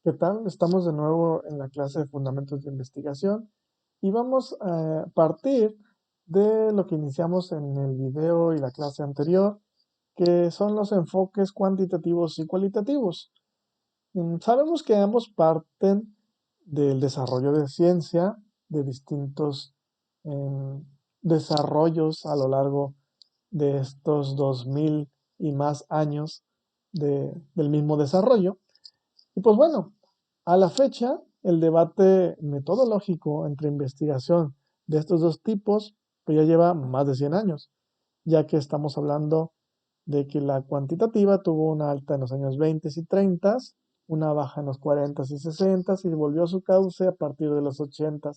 ¿Qué tal? Estamos de nuevo en la clase de Fundamentos de Investigación y vamos a partir de lo que iniciamos en el video y la clase anterior, que son los enfoques cuantitativos y cualitativos. Sabemos que ambos parten del desarrollo de ciencia, de distintos em, desarrollos a lo largo de estos 2000 y más años del mismo desarrollo. Y pues bueno, a la fecha, el debate metodológico entre investigación de estos dos tipos pues ya lleva más de 100 años, ya que estamos hablando de que la cuantitativa tuvo una alta en los años 20 y 30, una baja en los 40 y 60 y volvió a su cauce a partir de los 80,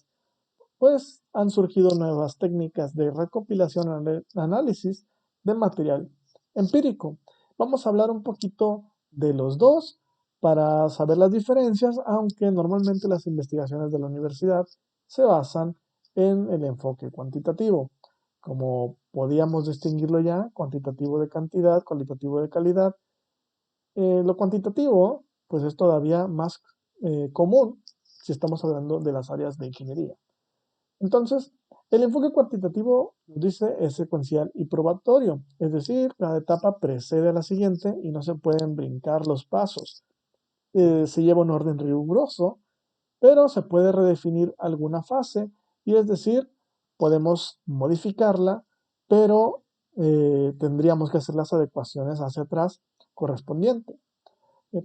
pues han surgido nuevas técnicas de recopilación y análisis de material empírico. Vamos a hablar un poquito de los dos para saber las diferencias, aunque normalmente las investigaciones de la universidad se basan en el enfoque cuantitativo. Como podíamos distinguirlo ya, cuantitativo de cantidad, cualitativo de calidad. Lo cuantitativo, pues es todavía más común si estamos hablando de las áreas de ingeniería. Entonces, el enfoque cuantitativo dice es secuencial y probatorio, es decir, cada etapa precede a la siguiente y no se pueden brincar los pasos. Se lleva un orden riguroso, pero se puede redefinir alguna fase y es decir, podemos modificarla, pero tendríamos que hacer las adecuaciones hacia atrás correspondientes.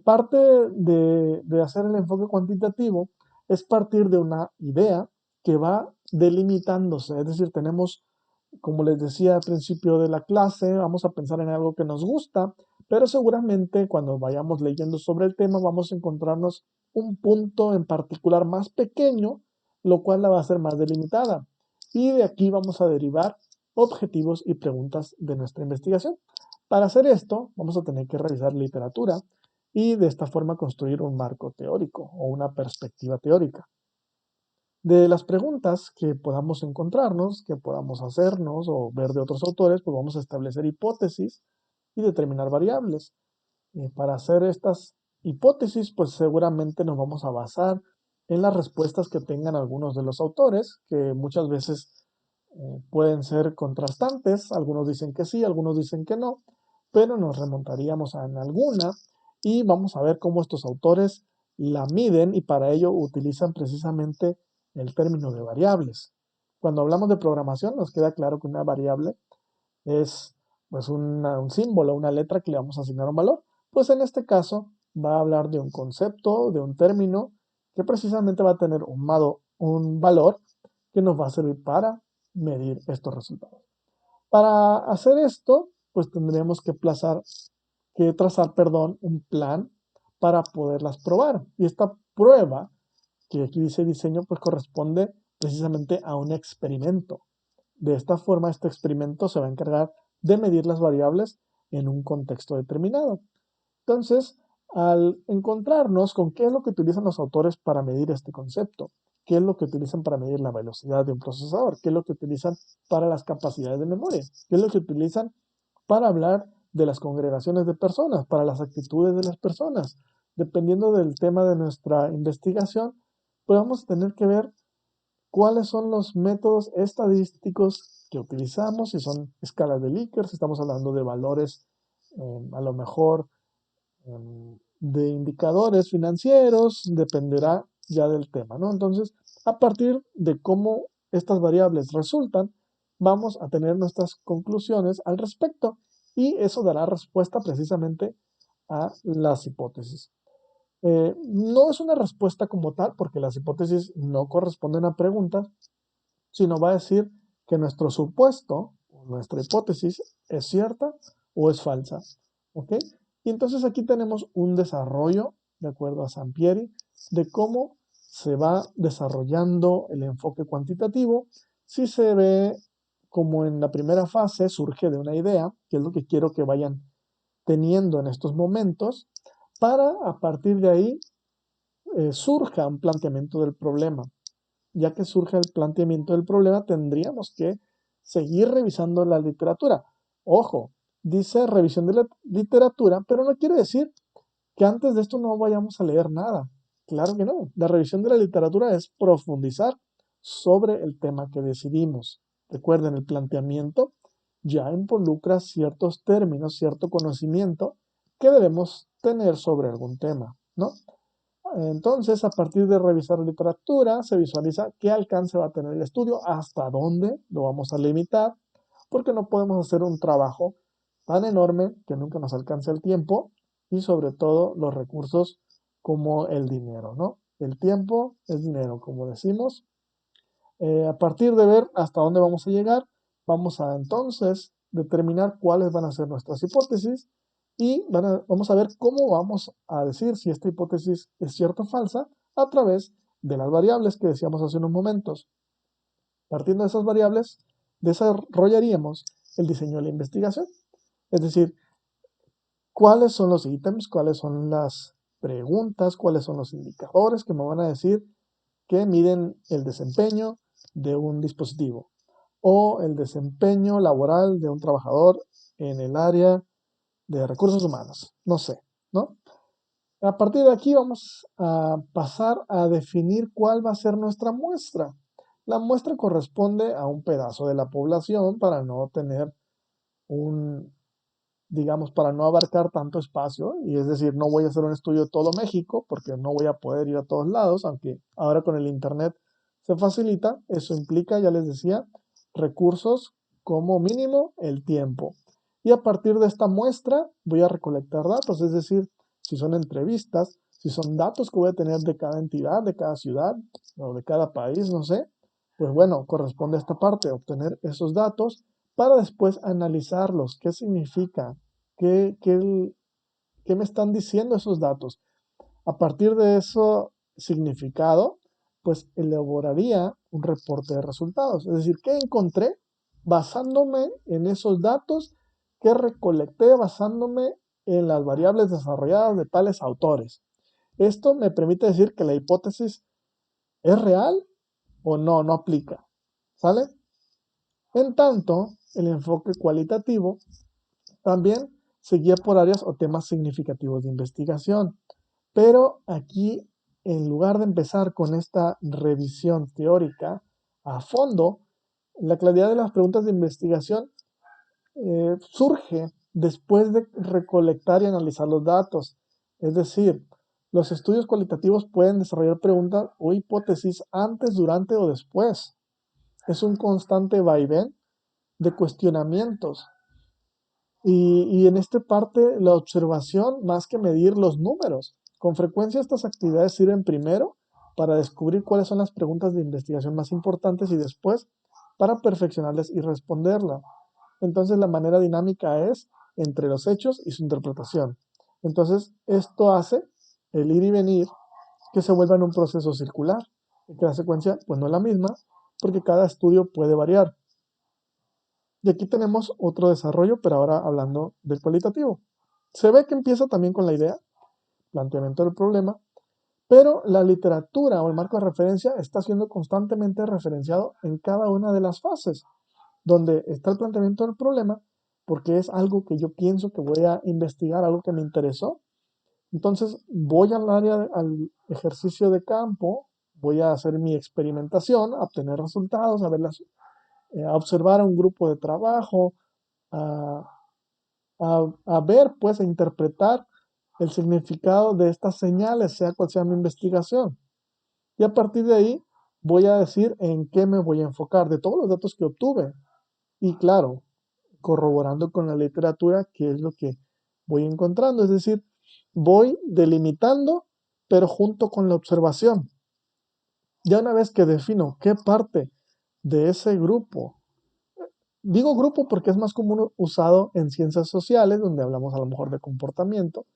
Parte de hacer el enfoque cuantitativo es partir de una idea que va delimitándose, es decir, tenemos, como les decía al principio de la clase, vamos a pensar en algo que nos gusta, pero seguramente cuando vayamos leyendo sobre el tema vamos a encontrarnos un punto en particular más pequeño, lo cual la va a hacer más delimitada. Y de aquí vamos a derivar objetivos y preguntas de nuestra investigación. Para hacer esto, vamos a tener que revisar literatura, y de esta forma construir un marco teórico o una perspectiva teórica. De las preguntas que podamos encontrarnos, que podamos hacernos o ver de otros autores, pues vamos a establecer hipótesis y determinar variables. Para hacer estas hipótesis, pues seguramente nos vamos a basar en las respuestas que tengan algunos de los autores, que muchas veces pueden ser contrastantes, algunos dicen que sí, algunos dicen que no, pero nos remontaríamos a en alguna y vamos a ver cómo estos autores la miden y para ello utilizan precisamente el término de variables. Cuando hablamos de programación nos queda claro que una variable es pues un símbolo, una letra que le vamos a asignar un valor. Pues en este caso va a hablar de un concepto, de un término que precisamente va a tener un valor que nos va a servir para medir estos resultados. Para hacer esto, pues tendríamos que trazar, un plan para poderlas probar. Y esta prueba, que aquí dice diseño, pues corresponde precisamente a un experimento. De esta forma, este experimento se va a encargar de medir las variables en un contexto determinado. Entonces, al encontrarnos con qué es lo que utilizan los autores para medir este concepto, qué es lo que utilizan para medir la velocidad de un procesador, qué es lo que utilizan para las capacidades de memoria, qué es lo que utilizan para hablar de las congregaciones de personas, para las actitudes de las personas. Dependiendo del tema de nuestra investigación, pues vamos a tener que ver cuáles son los métodos estadísticos que utilizamos, si son escalas de Likert, si estamos hablando de valores a lo mejor de indicadores financieros, dependerá ya del tema, ¿no? Entonces, a partir de cómo estas variables resultan, vamos a tener nuestras conclusiones al respecto y eso dará respuesta precisamente a las hipótesis. No es una respuesta como tal, porque las hipótesis no corresponden a preguntas, sino va a decir que nuestro supuesto, nuestra hipótesis, es cierta o es falsa. ¿Ok? Y entonces aquí tenemos un desarrollo, de acuerdo a Sampieri, de cómo se va desarrollando el enfoque cuantitativo. Si se ve como en la primera fase surge de una idea, que es lo que quiero que vayan teniendo en estos momentos, para a partir de ahí surja un planteamiento del problema. Ya que surge el planteamiento del problema, tendríamos que seguir revisando la literatura. Ojo, dice revisión de la literatura, pero no quiere decir que antes de esto no vayamos a leer nada. Claro que no. La revisión de la literatura es profundizar sobre el tema que decidimos. Recuerden, el planteamiento ya involucra ciertos términos, cierto conocimiento que debemos tener sobre algún tema, ¿no? Entonces, a partir de revisar la literatura, se visualiza qué alcance va a tener el estudio, hasta dónde lo vamos a limitar, porque no podemos hacer un trabajo tan enorme que nunca nos alcance el tiempo y sobre todo los recursos como el dinero, ¿no? El tiempo es dinero, como decimos. A partir de ver hasta dónde vamos a llegar, vamos a entonces determinar cuáles van a ser nuestras hipótesis y vamos a ver cómo vamos a decir si esta hipótesis es cierta o falsa a través de las variables que decíamos hace unos momentos. Partiendo de esas variables, desarrollaríamos el diseño de la investigación. Es decir, cuáles son los ítems, cuáles son las preguntas, cuáles son los indicadores que me van a decir que miden el desempeño de un dispositivo o el desempeño laboral de un trabajador en el área de recursos humanos. No sé, ¿no? A partir de aquí vamos a pasar a definir cuál va a ser nuestra muestra. La muestra corresponde a un pedazo de la población para no tener un, digamos, para no abarcar tanto espacio, y es decir, no voy a hacer un estudio de todo México porque no voy a poder ir a todos lados, aunque ahora con el Internet se facilita. Eso implica, ya les decía, recursos como mínimo el tiempo. Y a partir de esta muestra voy a recolectar datos, es decir, si son entrevistas, si son datos que voy a tener de cada entidad, de cada ciudad o de cada país, no sé, pues bueno, corresponde a esta parte, obtener esos datos para después analizarlos. ¿Qué significa? ¿Qué me están diciendo esos datos? A partir de ese significado, pues elaboraría un reporte de resultados. Es decir, ¿qué encontré basándome en esos datos que recolecté, basándome en las variables desarrolladas de tales autores? Esto me permite decir que la hipótesis es real o no aplica. ¿Sale? En tanto, el enfoque cualitativo también se guía por áreas o temas significativos de investigación. Pero aquí, en lugar de empezar con esta revisión teórica a fondo, la claridad de las preguntas de investigación surge después de recolectar y analizar los datos. Es decir, los estudios cualitativos pueden desarrollar preguntas o hipótesis antes, durante o después. Es un constante vaivén de cuestionamientos. Y en esta parte, la observación más que medir los números. Con frecuencia estas actividades sirven primero para descubrir cuáles son las preguntas de investigación más importantes y después para perfeccionarlas y responderlas. Entonces la manera dinámica es entre los hechos y su interpretación. Entonces esto hace el ir y venir que se vuelva en un proceso circular. Y que la secuencia pues no es la misma porque cada estudio puede variar. Y aquí tenemos otro desarrollo, pero ahora hablando del cualitativo. Se ve que empieza también con la idea, planteamiento del problema, pero la literatura o el marco de referencia está siendo constantemente referenciado en cada una de las fases, donde está el planteamiento del problema, porque es algo que yo pienso que voy a investigar, algo que me interesó. Entonces voy al área, al ejercicio de campo, voy a hacer mi experimentación, a obtener resultados, a observar a un grupo de trabajo, a, a ver, pues, a interpretar el significado de estas señales, sea cual sea mi investigación. Y a partir de ahí voy a decir en qué me voy a enfocar de todos los datos que obtuve. Y claro, corroborando con la literatura qué es lo que voy encontrando. Es decir, voy delimitando, pero junto con la observación. Ya una vez que defino qué parte de ese grupo, digo grupo porque es más común usado en ciencias sociales, donde hablamos a lo mejor de comportamiento.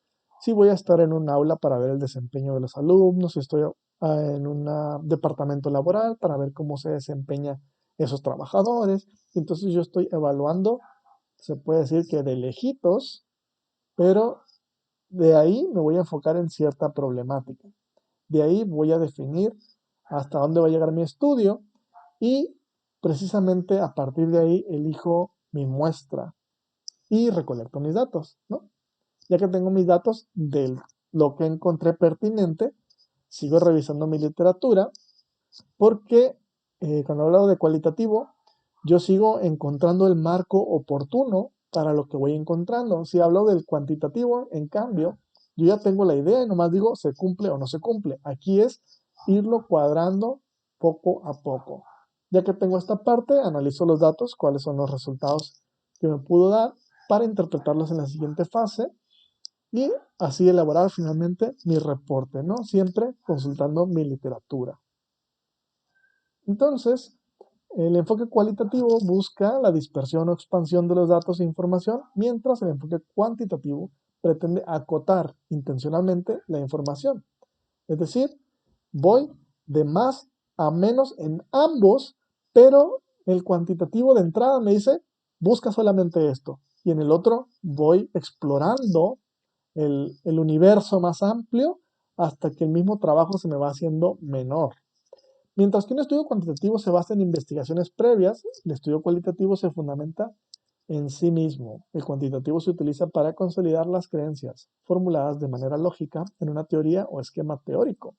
Si voy a estar en un aula para ver el desempeño de los alumnos, si estoy en un departamento laboral para ver cómo se desempeñan esos trabajadores. Entonces yo estoy evaluando, se puede decir que de lejitos, pero de ahí me voy a enfocar en cierta problemática. De ahí voy a definir hasta dónde va a llegar mi estudio y precisamente a partir de ahí elijo mi muestra y recolecto mis datos, ¿no? Ya que tengo mis datos de lo que encontré pertinente, sigo revisando mi literatura, porque cuando hablo de cualitativo, yo sigo encontrando el marco oportuno para lo que voy encontrando. Si hablo del cuantitativo, en cambio, yo ya tengo la idea y nomás digo se cumple o no se cumple. Aquí es irlo cuadrando poco a poco. Ya que tengo esta parte, analizo los datos, cuáles son los resultados que me pudo dar para interpretarlos en la siguiente fase y así elaborar finalmente mi reporte, ¿no? Siempre consultando mi literatura. Entonces, el enfoque cualitativo busca la dispersión o expansión de los datos e información, mientras el enfoque cuantitativo pretende acotar intencionalmente la información. Es decir, voy de más a menos en ambos, pero el cuantitativo de entrada me dice, busca solamente esto. Y en el otro voy explorando el universo más amplio hasta que el mismo trabajo se me va haciendo menor. Mientras que un estudio cuantitativo se basa en investigaciones previas, el estudio cualitativo se fundamenta en sí mismo. El cuantitativo se utiliza para consolidar las creencias formuladas de manera lógica en una teoría o esquema teórico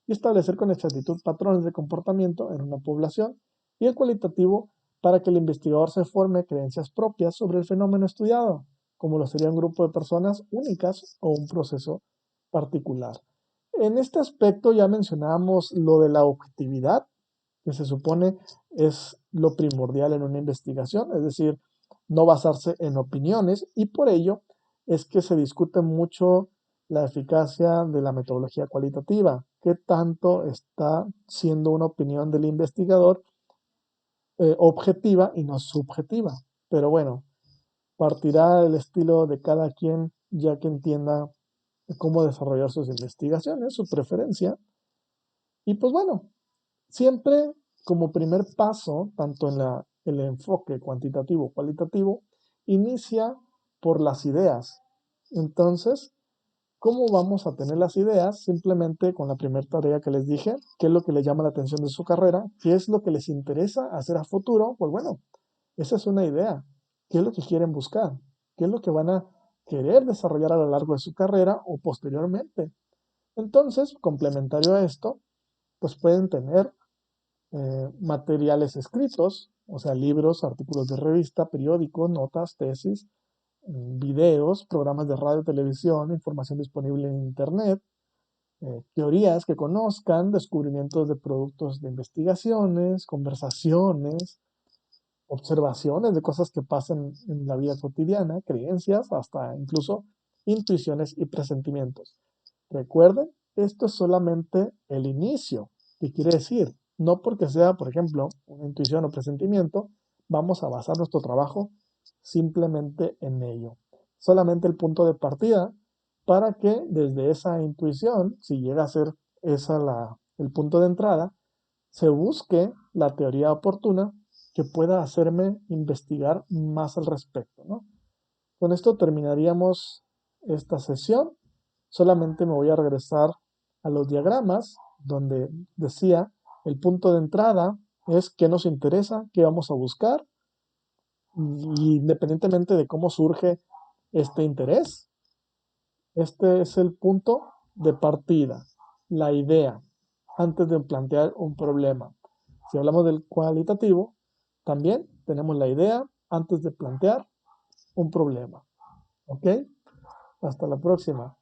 y establecer con exactitud patrones de comportamiento en una población, y el cualitativo para que el investigador se forme creencias propias sobre el fenómeno estudiado, como lo sería un grupo de personas únicas o un proceso particular. En este aspecto ya mencionamos lo de la objetividad, que se supone es lo primordial en una investigación, es decir, no basarse en opiniones, y por ello es que se discute mucho la eficacia de la metodología cualitativa, qué tanto está siendo una opinión del investigador objetiva y no subjetiva. Pero bueno, partirá el estilo de cada quien ya que entienda cómo desarrollar sus investigaciones, su preferencia. Y pues bueno, siempre como primer paso, tanto en el enfoque cuantitativo o cualitativo, inicia por las ideas. Entonces, ¿cómo vamos a tener las ideas? Simplemente con la primera tarea que les dije, qué es lo que les llama la atención de su carrera, qué es lo que les interesa hacer a futuro. Pues bueno, esa es una idea. ¿Qué es lo que quieren buscar? ¿Qué es lo que van a querer desarrollar a lo largo de su carrera o posteriormente? Entonces, complementario a esto, pues pueden tener materiales escritos, o sea, libros, artículos de revista, periódicos, notas, tesis, videos, programas de radio, televisión, información disponible en Internet, teorías que conozcan, descubrimientos de productos de investigaciones, conversaciones, observaciones de cosas que pasan en la vida cotidiana, creencias, hasta incluso intuiciones y presentimientos. Recuerden, esto es solamente el inicio. ¿Qué quiere decir? No porque sea, por ejemplo, una intuición o presentimiento, vamos a basar nuestro trabajo simplemente en ello. Solamente el punto de partida para que desde esa intuición, si llega a ser el punto de entrada, se busque la teoría oportuna que pueda hacerme investigar más al respecto, ¿no? Con esto terminaríamos esta sesión. Solamente me voy a regresar a los diagramas donde decía el punto de entrada es qué nos interesa, qué vamos a buscar, y independientemente de cómo surge este interés, este es el punto de partida, la idea, antes de plantear un problema. Si hablamos del cualitativo, también tenemos la idea antes de plantear un problema. ¿Ok? Hasta la próxima.